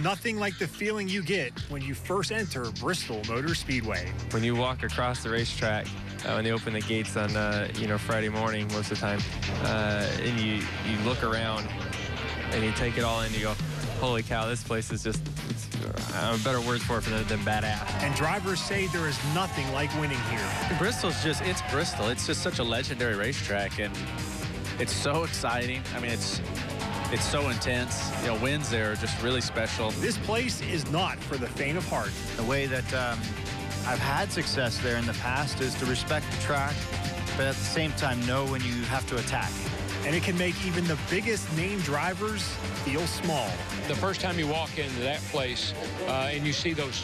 nothing like the feeling you get when you first enter Bristol Motor Speedway. When you walk across the racetrack, when they open the gates on, Friday morning most of the time, and you look around and you take it all in, you go, holy cow, this place is just, better words for it than badass. And drivers say there is nothing like winning here. Bristol's just, it's Bristol. It's just such a legendary racetrack, and it's so exciting. I mean, it's so intense. Wins there are just really special. This place is not for the faint of heart. The way that I've had success there in the past is to respect the track, but at the same time know when you have to attack. And it can make even the biggest name drivers feel small. The first time you walk into that place and you see those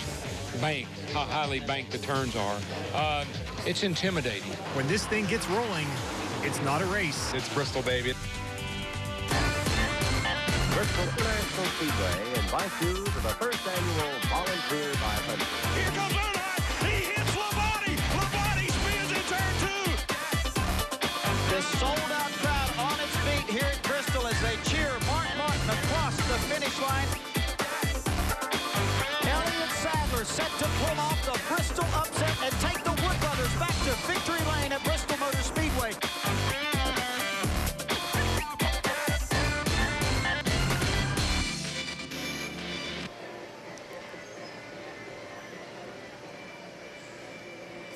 how highly banked the turns are, it's intimidating. When this thing gets rolling, it's not a race. It's Bristol, baby. Bristol International Speedway invites you to the first annual Volunteer 500. Here comes Earnhardt. He hits Labonte. Labonte spins in turn 2. The sold-out crowd on its feet here at Bristol as they cheer Mark Martin across the finish line. Elliott Sadler set to pull off the Bristol upset and take the Wood Brothers back to victory lane at Bristol Motor Speedway.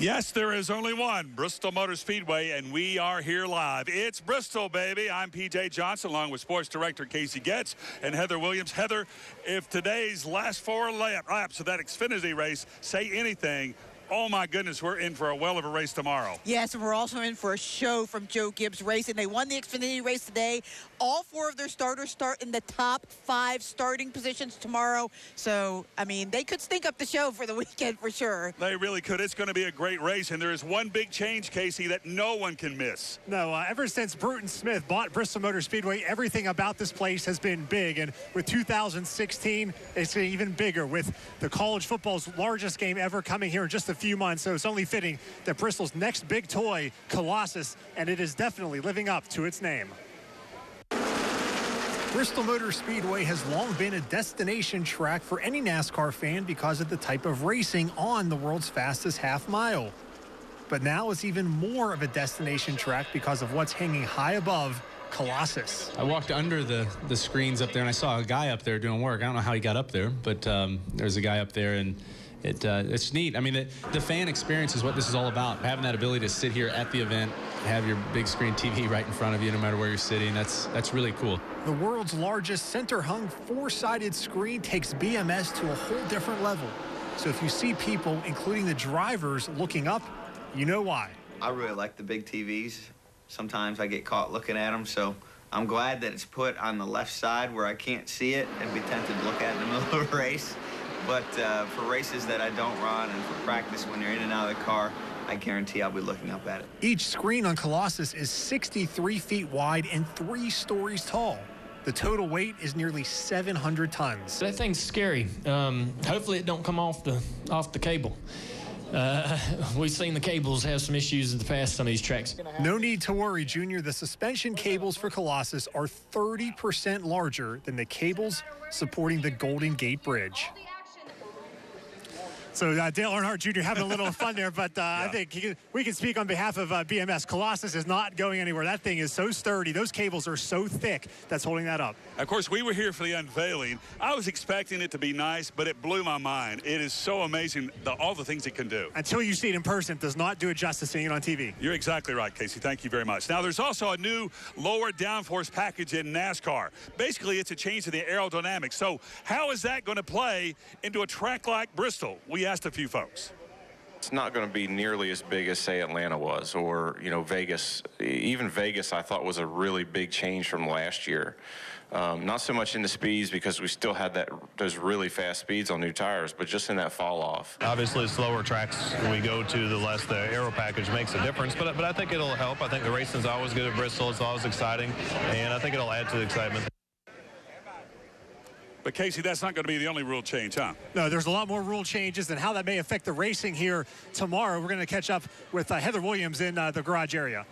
Yes, there is only one Bristol Motor Speedway, and we are here live. It's Bristol, baby. I'm P.J. Johnson, along with Sports Director Casey Getz and Heather Williams. Heather, if today's last 4 laps of that Xfinity race say anything, oh, my goodness, we're in for a well of a race tomorrow. Yes, and we're also in for a show from Joe Gibbs Racing. They won the Xfinity race today. All 4 of their starters start in the top 5 starting positions tomorrow. So, I mean, they could stink up the show for the weekend for sure. They really could. It's going to be a great race, and there is one big change, Casey, that no one can miss. No, ever since Bruton Smith bought Bristol Motor Speedway, everything about this place has been big. And with 2016, it's even bigger with the college football's largest game ever coming here in just a few months. So it's only fitting that Bristol's next big toy, Colossus, and it is definitely living up to its name. Bristol Motor Speedway has long been a destination track for any NASCAR fan because of the type of racing on the world's fastest half mile. But now it's even more of a destination track because of what's hanging high above Colossus. I walked under the screens up there, and I saw a guy up there doing work. I don't know how he got up there, but there's a guy up there, and it's neat. I mean, the fan experience is what this is all about. Having that ability to sit here at the event, have your big screen TV right in front of you no matter where you're sitting, that's really cool. The world's largest center-hung 4-sided screen takes BMS to a whole different level. So if you see people, including the drivers, looking up, you know why. I really like the big TVs. Sometimes I get caught looking at them, so I'm glad that it's put on the left side where I can't see it and be tempted to look at it in the middle of a race. But for races that I don't run and for practice when you're in and out of the car, I guarantee I'll be looking up at it. Each screen on Colossus is 63 feet wide and 3 stories tall. The total weight is nearly 700 tons. That thing's scary. Hopefully it don't come off the cable. We've seen the cables have some issues in the past, some of these tracks. No need to worry, Junior. The suspension cables for Colossus are 30% larger than the cables supporting the Golden Gate Bridge. So Dale Earnhardt Jr. having a little fun there, but yeah. I think we can speak on behalf of BMS. Colossus is not going anywhere. That thing is so sturdy. Those cables are so thick that's holding that up. Of course, we were here for the unveiling. I was expecting it to be nice, but it blew my mind. It is so amazing, all the things it can do. Until you see it in person, it does not do it justice seeing it on TV. You're exactly right, Casey. Thank you very much. Now, there's also a new lower downforce package in NASCAR. Basically, it's a change to the aerodynamics. So how is that going to play into a track like Bristol? We asked a few folks. It's not going to be nearly as big as, say, Atlanta was, or, Vegas. Even Vegas, I thought, was a really big change from last year. Not so much in the speeds because we still had those really fast speeds on new tires, but just in that fall off. Obviously, slower tracks we go to, the less the aero package makes a difference, but I think it'll help. I think the racing's always good at Bristol. It's always exciting, and I think it'll add to the excitement. But, Casey, that's not going to be the only rule change, huh? No, there's a lot more rule changes and how that may affect the racing here tomorrow. We're going to catch up with Heather Williams in the garage area.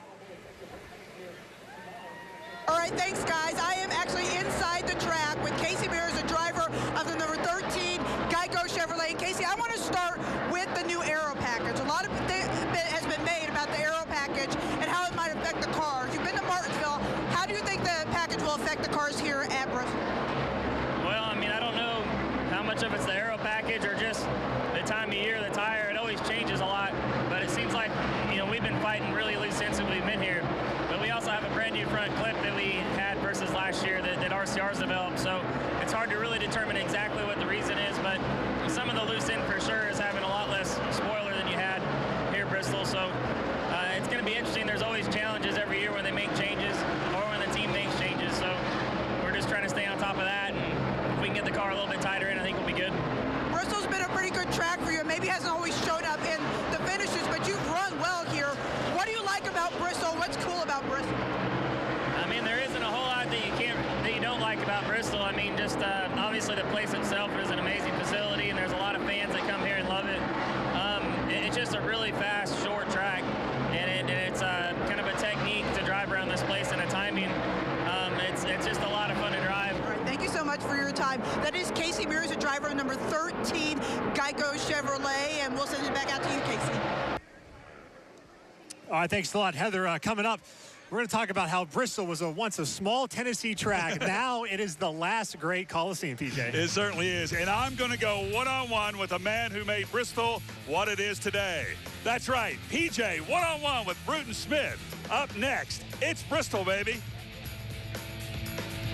All right, thanks, guys. I am actually inside the track with Casey Mears, the driver of the number different clip that we had versus last year that RCR's developed. So it's hard to really determine exactly what the reason is, but some of the loose end for sure is having a lot less spoiler than you had here at Bristol. So it's going to be interesting. There's always challenges every year when they make changes or when the team makes changes. So we're just trying to stay on top of that. And if we can get the car a little bit tighter in, I think we'll be good. Bristol's been a pretty good track for you. Maybe hasn't always showed up in the finishes, but you've run well here. What do you like about Bristol? What's cool about Bristol? I mean, there isn't a whole lot that you don't like about Bristol. I mean, just obviously the place itself is an amazing facility, and there's a lot of fans that come here and love it. It's just a really fast, short track, and it's kind of a technique to drive around this place and a timing. It's just a lot of fun to drive. All right, thank you so much for your time. That is Casey Mears, a driver number 13, Geico Chevrolet, and we'll send it back out to you, Casey. All right, thanks a lot, Heather. Coming up, we're going to talk about how Bristol was once a small Tennessee track. Now it is the last great Coliseum, PJ. It certainly is. And I'm going to go one-on-one with a man who made Bristol what it is today. That's right, PJ, one-on-one with Bruton Smith. Up next, it's Bristol, baby.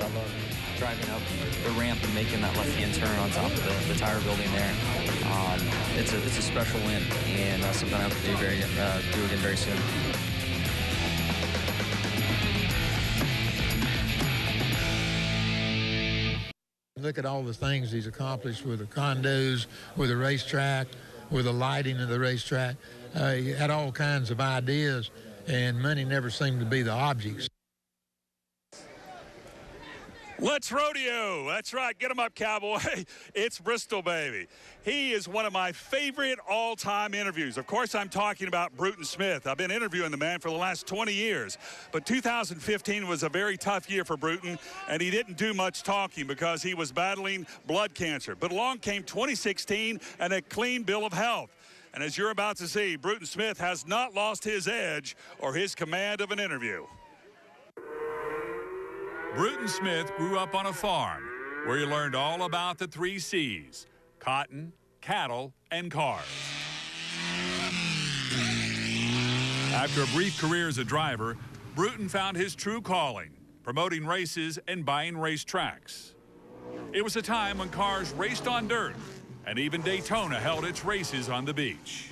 I love driving up the ramp and making that left-hand turn on top of the tire building there. It's a special win, and that's something I hope to do again very soon. Look at all the things he's accomplished with the condos, with the racetrack, with the lighting of the racetrack. He had all kinds of ideas, and money never seemed to be the objects. Let's rodeo. That's right. Get him up, cowboy. It's Bristol, baby. He is one of my favorite all-time interviews. Of course, I'm talking about Bruton Smith. I've been interviewing the man for the last 20 years. But 2015 was a very tough year for Bruton, and he didn't do much talking because he was battling blood cancer. But along came 2016 and a clean bill of health. And as you're about to see, Bruton Smith has not lost his edge or his command of an interview. Bruton Smith grew up on a farm where he learned all about the 3 C's: cotton, cattle, and cars. After a brief career as a driver, Bruton found his true calling, promoting races and buying racetracks. It was a time when cars raced on dirt, and even Daytona held its races on the beach.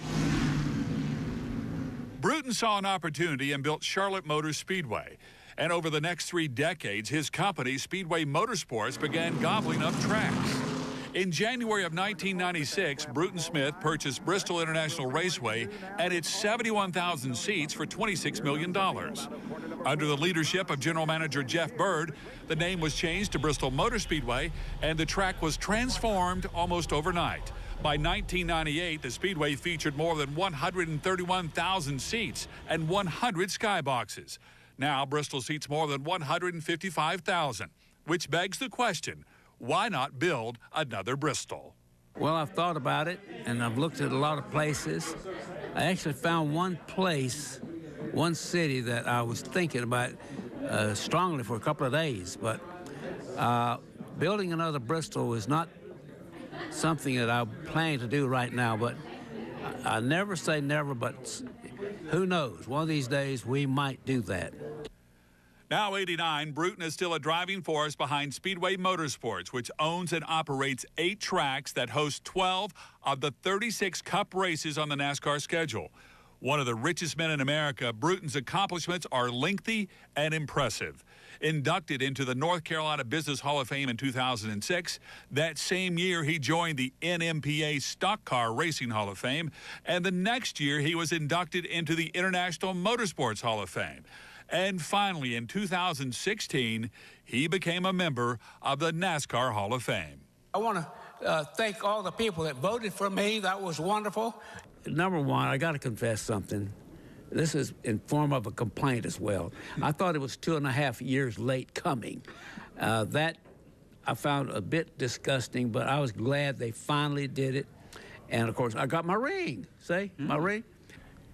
Bruton saw an opportunity and built Charlotte Motor Speedway. And over the next 3 decades, his company, Speedway Motorsports, began gobbling up tracks. In January of 1996, Bruton Smith purchased Bristol International Raceway and its 71,000 seats for $26 million. Under the leadership of General Manager Jeff Bird, the name was changed to Bristol Motor Speedway, and the track was transformed almost overnight. By 1998, the Speedway featured more than 131,000 seats and 100 skyboxes. Now, Bristol seats more than 155,000, which begs the question, why not build another Bristol? Well, I've thought about it, and I've looked at a lot of places. I actually found one place, one city that I was thinking about strongly for a couple of days, but building another Bristol is not something that I'm planning to do right now, but I never say never, but who knows? One of these days, we might do that. Now 89, Bruton is still a driving force behind Speedway Motorsports, which owns and operates 8 tracks that host 12 of the 36 Cup races on the NASCAR schedule. One of the richest men in America, Bruton's accomplishments are lengthy and impressive. Inducted into the North Carolina Business Hall of Fame in 2006, that same year he joined the NMPA Stock Car Racing Hall of Fame, and the next year he was inducted into the International Motorsports Hall of Fame. And finally, in 2016, he became a member of the NASCAR Hall of Fame. I want to thank all the people that voted for me. That was wonderful. Number one, I got to confess something. This is in form of a complaint as well. I thought it was 2.5 years late coming. That I found a bit disgusting, but I was glad they finally did it. And, of course, I got my ring. See, my ring.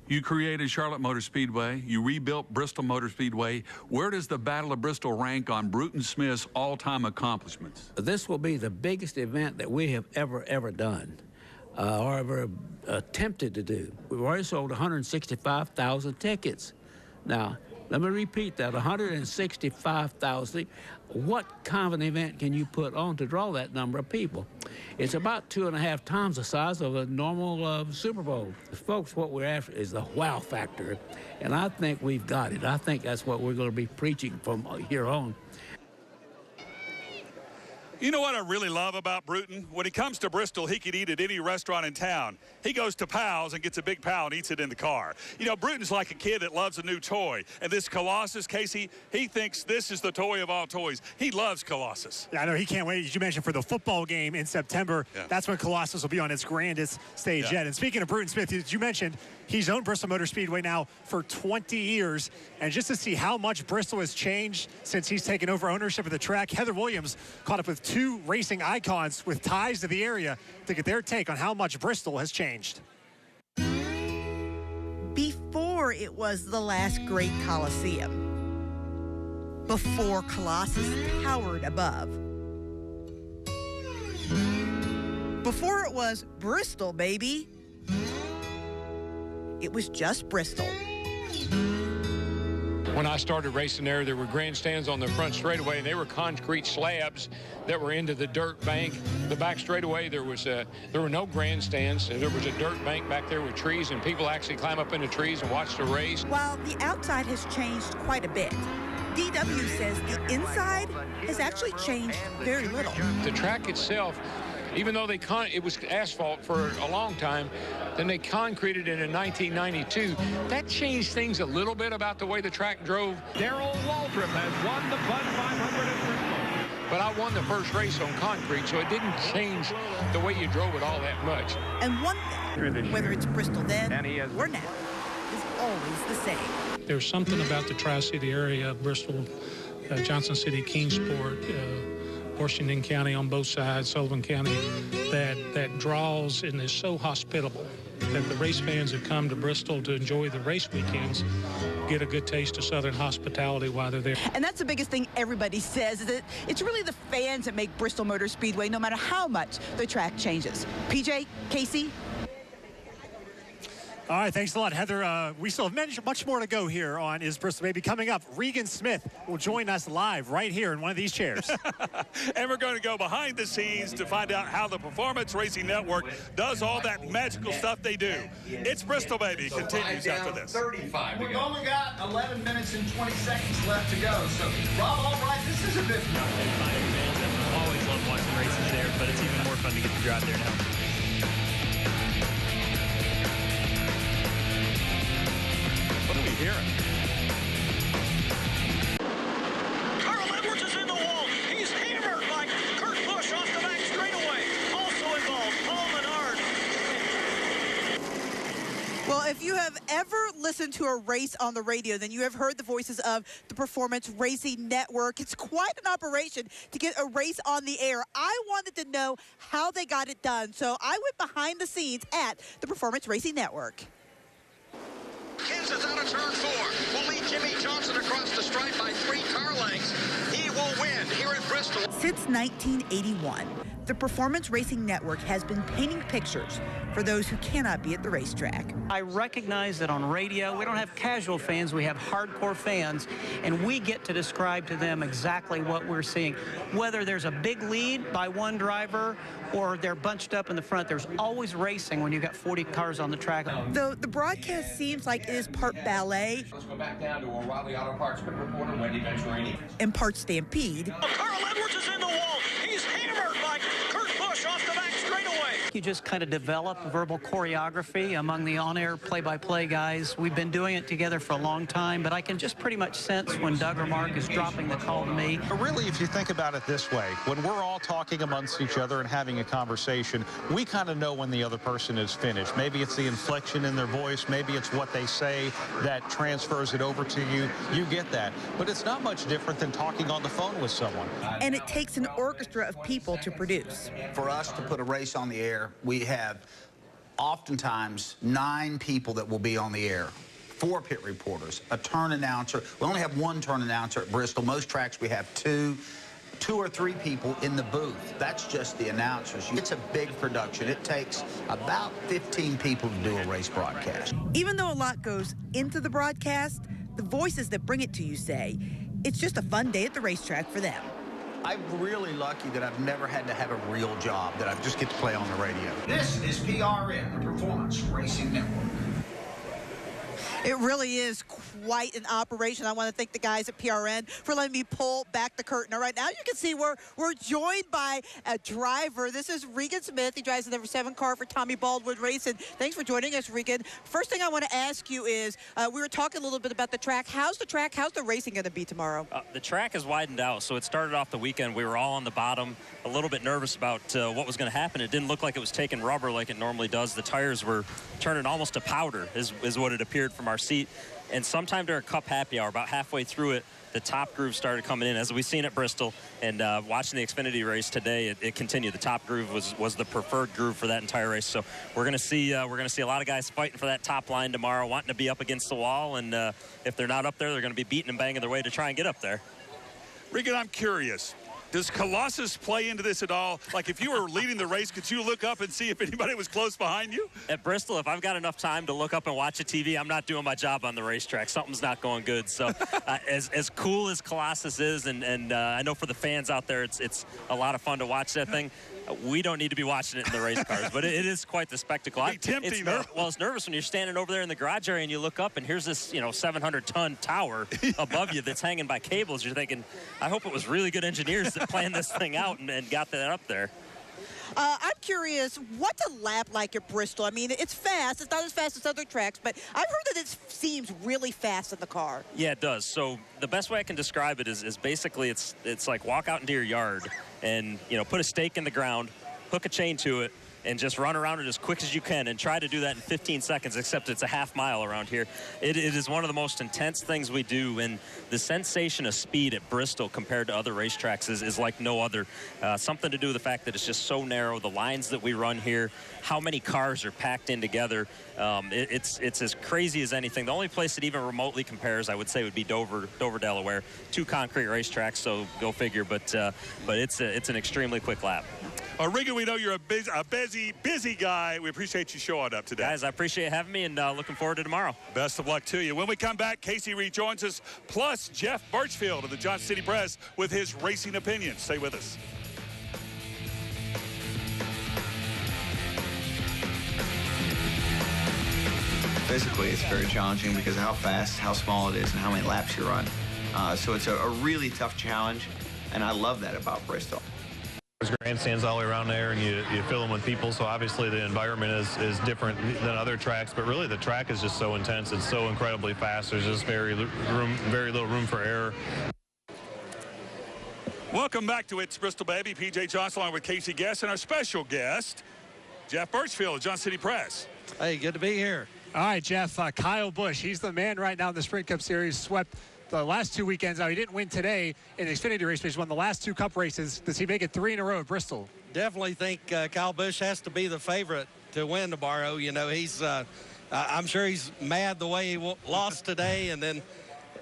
You created Charlotte Motor Speedway. You rebuilt Bristol Motor Speedway. Where does the Battle of Bristol rank on Bruton Smith's all-time accomplishments? This will be the biggest event that we have ever done or ever attempted to do. We've already sold 165,000 tickets. Now, Let me repeat that, 165,000. What kind of an event can you put on to draw that number of people? It's about 2.5 times the size of a normal Super Bowl. Folks, what we're after is the wow factor, and I think we've got it. I think that's what we're going to be preaching from here on. You know what I really love about Bruton? When he comes to Bristol, he could eat at any restaurant in town. He goes to Powell's and gets a big pal and eats it in the car. You know, Bruton's like a kid that loves a new toy. And this Colossus, Casey, he thinks this is the toy of all toys. He loves Colossus. Yeah, I know. He can't wait. As you mentioned, for the football game in September, that's when Colossus will be on its grandest stage yet. And speaking of Bruton Smith, as you mentioned, he's owned Bristol Motor Speedway now for 20 years. And just to see how much Bristol has changed since he's taken over ownership of the track, Heather Williams caught up with two racing icons with ties to the area to get their take on how much Bristol has changed. Before it was the last great Coliseum, before Colossus towered above, before it was Bristol, baby, it was just Bristol. When I started racing there were grandstands on the front straightaway, and they were concrete slabs that were into the dirt bank. The back straightaway, there were no grandstands. There was a dirt bank back there with trees, and people actually climb up in the trees and watch the race. While the outside has changed quite a bit, DW says the inside has actually changed very little. The track itself, even though it was asphalt for a long time, then they concreted it in 1992. That changed things a little bit about the way the track drove. Darrell Waldrop has won the Bud 500 at Bristol. But I won the first race on concrete, so it didn't change the way you drove it all that much. And one thing, whether it's Bristol then or now, is always the same. There's something about the Tri-City area, Bristol, Johnson City, Kingsport, Washington County on both sides, Sullivan County, that draws and is so hospitable that the race fans that come to Bristol to enjoy the race weekends get a good taste of Southern hospitality while they're there. And that's the biggest thing everybody says, is that it's really the fans that make Bristol Motor Speedway, no matter how much the track changes. PJ, Casey? All right, thanks a lot, Heather. We still have much more to go here on Is Bristol Baby. Coming up, Regan Smith will join us live right here in one of these chairs. And we're going to go behind the scenes to find out how the Performance Racing Network does all that magical stuff they do. It's Bristol Baby continues after this. 35 We've only got 11 minutes and 20 seconds left to go. So, Rob, all right, this is a bit fun. I always love watching races there, but it's even more fun to get to drive there now. What are we hearing? Carl Edwards is in the wall. He's hammered by Kurt Busch off the back straightaway. Also involved, Paul Menard. Well, if you have ever listened to a race on the radio, then you have heard the voices of the Performance Racing Network. It's quite an operation to get a race on the air. I wanted to know how they got it done, so I went behind the scenes at the Performance Racing Network. Kansas out of turn 4. Will lead Jimmy Johnson across the stripe by 3 car lengths. He will win here at Bristol. Since 1981, the Performance Racing Network has been painting pictures for those who cannot be at the racetrack. I recognize that on radio, we don't have casual fans, we have hardcore fans, and we get to describe to them exactly what we're seeing. Whether there's a big lead by one driver or they're bunched up in the front, there's always racing when you've got 40 cars on the track. Though the broadcast seems like it is part ballet. Let's go back down to O'Reilly Auto Parts pit reporter Wendy Venturini. And part stampede. Carl Edwards is in the wall. He's hammered by Kurt Busch off the back straightaway. You just kind of develop verbal choreography among the on-air play-by-play guys. We've been doing it together for a long time, but I can just pretty much sense when Doug or Mark is dropping the call to me. But really, if you think about it this way, when we're all talking amongst each other and having a conversation, we kind of know when the other person is finished. Maybe it's the inflection in their voice, maybe it's what they say that transfers it over to you. You get that. But it's not much different than talking on the phone with someone. And it takes an orchestra of people to produce. For us to put a race on the air, we have oftentimes 9 people that will be on the air. 4 pit reporters, a turn announcer. We only have 1 turn announcer at Bristol. Most tracks we have 2 or 3 people in the booth. That's just the announcers. It's a big production. It takes about 15 people to do a race broadcast. Even though a lot goes into the broadcast, the voices that bring it to you say it's just a fun day at the racetrack for them. I'm really lucky that I've never had to have a real job, that I just get to play on the radio. This is PRN, the Performance Racing Network. It really is quite an operation. I want to thank the guys at PRN for letting me pull back the curtain. All right, now you can see we're joined by a driver. This is Regan Smith. He drives the number 7 car for Tommy Baldwin Racing. Thanks for joining us, Regan. First thing I want to ask you is, we were talking a little bit about the track. How's the track? How's the racing going to be tomorrow? The track is widened out, so it started off the weekend. We were all on the bottom, a little bit nervous about what was going to happen. It didn't look like it was taking rubber like it normally does. The tires were turning almost to powder is what it appeared from our seat. And sometime during Cup Happy Hour, about halfway through it, the top groove started coming in, as we've seen at Bristol. And watching the Xfinity race today, it continued. The top groove was the preferred groove for that entire race. So we're going to see a lot of guys fighting for that top line tomorrow, wanting to be up against the wall. And if they're not up there, they're going to be beating and banging their way to try and get up there. Regan, I'm curious. Does Colossus play into this at all? Like, if you were leading the race, could you look up and see if anybody was close behind you? At Bristol, if I've got enough time to look up and watch a TV, I'm not doing my job on the racetrack. Something's not going good. So as cool as Colossus is, and I know for the fans out there, it's a lot of fun to watch that thing. We don't need to be watching it in the race cars, but it is quite the spectacle. It'd be tempting, though. Well, it's nervous when you're standing over there in the garage area and you look up and here's this, 700-ton tower above you that's hanging by cables. You're thinking, I hope it was really good engineers that planned this thing out and got that up there. I'm curious, what's a lap like at Bristol? I mean, it's fast. It's not as fast as other tracks, but I've heard that it seems really fast in the car. Yeah, it does. So the best way I can describe it is basically it's like walk out into your yard and, put a stake in the ground, hook a chain to it, and just run around it as quick as you can and try to do that in 15 seconds, except it's a half mile around here. It is one of the most intense things we do, and the sensation of speed at Bristol compared to other racetracks is like no other. Something to do with the fact that it's just so narrow, the lines that we run here, how many cars are packed in together. It's as crazy as anything. The only place that even remotely compares, I would say, would be Dover, Delaware. 2 concrete racetracks, so go figure, but it's an extremely quick lap. Regan, we know you're a busy guy. We appreciate you showing up today. Guys, I appreciate having me, and looking forward to tomorrow. Best of luck to you. When we come back, Casey rejoins us, plus Jeff Birchfield of the Johnson City Press with his racing opinion. Stay with us. Physically, it's very challenging because of how fast, how small it is, and how many laps you run. So it's a really tough challenge, and I love that about Bristol. There's grandstands all the way around there, and you fill them with people, so obviously the environment is different than other tracks, but really the track is just so intense. It's so incredibly fast. There's just very little room for error. Welcome back to It's Bristol, baby. P.J. Johnson along with Casey Guest and our special guest, Jeff Birchfield of Johnson City Press. Hey, good to be here. All right, Jeff, Kyle Busch, he's the man right now in the Sprint Cup Series, swept the last 2 weekends. Now, he didn't win today in the Xfinity race, but he's won the last 2 Cup races. Does he make it 3 in a row at Bristol? Definitely think Kyle Busch has to be the favorite to win tomorrow. He's I'm sure he's mad the way he lost today, and then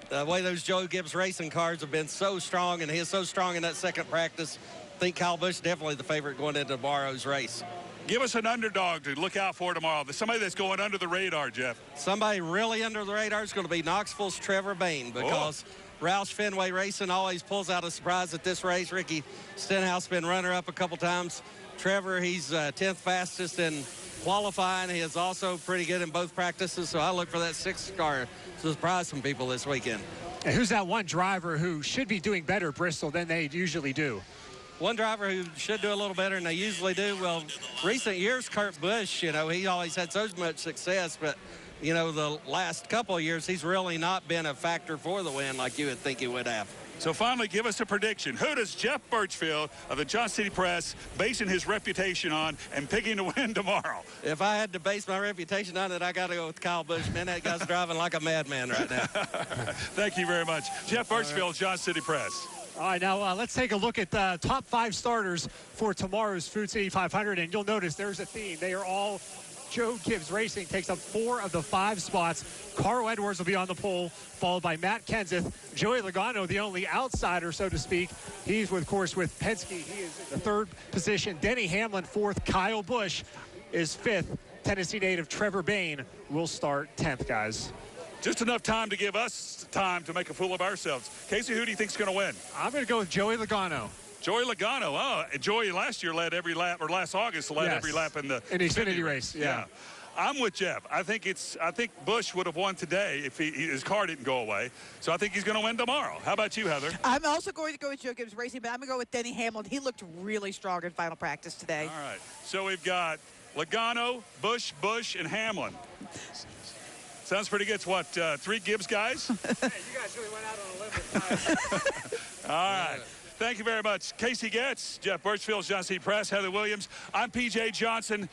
the way those Joe Gibbs racing cars have been so strong, and he is so strong in that second practice. I think Kyle Busch definitely the favorite going into tomorrow's race. Give us an underdog to look out for tomorrow. There's somebody that's going under the radar, Jeff. Somebody really under the radar is going to be Knoxville's Trevor Bayne, because Roush Fenway Racing always pulls out a surprise at this race. Ricky Stenhouse been runner-up a couple times. Trevor, he's 10th fastest in qualifying. He is also pretty good in both practices, so I look for that 6th car to surprise some people this weekend. And who's that one driver who should be doing better at Bristol than they usually do? One driver who should do a little better than they usually do, well, recent years, Kurt Busch, he always had so much success, but, the last couple of years, he's really not been a factor for the win like you would think he would have. So finally, give us a prediction. Who does Jeff Birchfield of the Johnson City Press basing his reputation on and picking to win tomorrow? If I had to base my reputation on it, I got to go with Kyle Busch. Man, that guy's driving like a madman right now. Thank you very much. Jeff Birchfield, Johnson City Press. All right, now let's take a look at the top 5 starters for tomorrow's Food City 500, and you'll notice there's a theme. They are all Joe Gibbs Racing, takes up 4 of the 5 spots. Carl Edwards will be on the pole, followed by Matt Kenseth. Joey Logano, the only outsider, so to speak. He's, of course, with Penske. He is in the 3rd position. Denny Hamlin, 4th. Kyle Busch is 5th. Tennessee native Trevor Bayne will start 10th, guys. Just enough time to give us time to make a fool of ourselves. Casey, who do you think is going to win? I'm going to go with Joey Logano. Joey Logano. Oh, and Joey last year led every lap, or last August led every lap in the Xfinity race. Yeah. I'm with Jeff. I think Busch would have won today if his car didn't go away. So I think he's going to win tomorrow. How about you, Heather? I'm also going to go with Joe Gibbs Racing, but I'm going to go with Denny Hamlin. He looked really strong in final practice today. All right. So we've got Logano, Busch, and Hamlin. Sounds pretty good. It's what, 3 Gibbs guys? Hey, you guys really went out on a limb. All right. Thank you very much. Casey Getz, Jeff Birchfield, John C. Press, Heather Williams. I'm P.J. Johnson.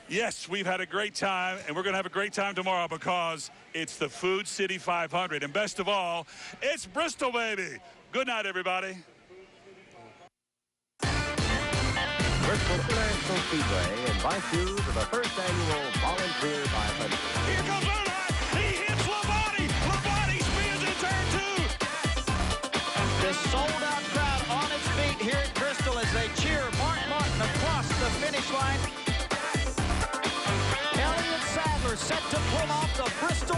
Yes, we've had a great time, and we're going to have a great time tomorrow because it's the Food City 500. And best of all, it's Bristol, baby. Good night, everybody. Bristol International Speedway invites you to the first annual Volunteer 500. Here comes Earnhardt. He hits Labonte. Labonte spins in turn 2. The sold-out crowd on its feet here at Bristol as they cheer Mark Martin across the finish line. Elliott Sadler set to pull off the Bristol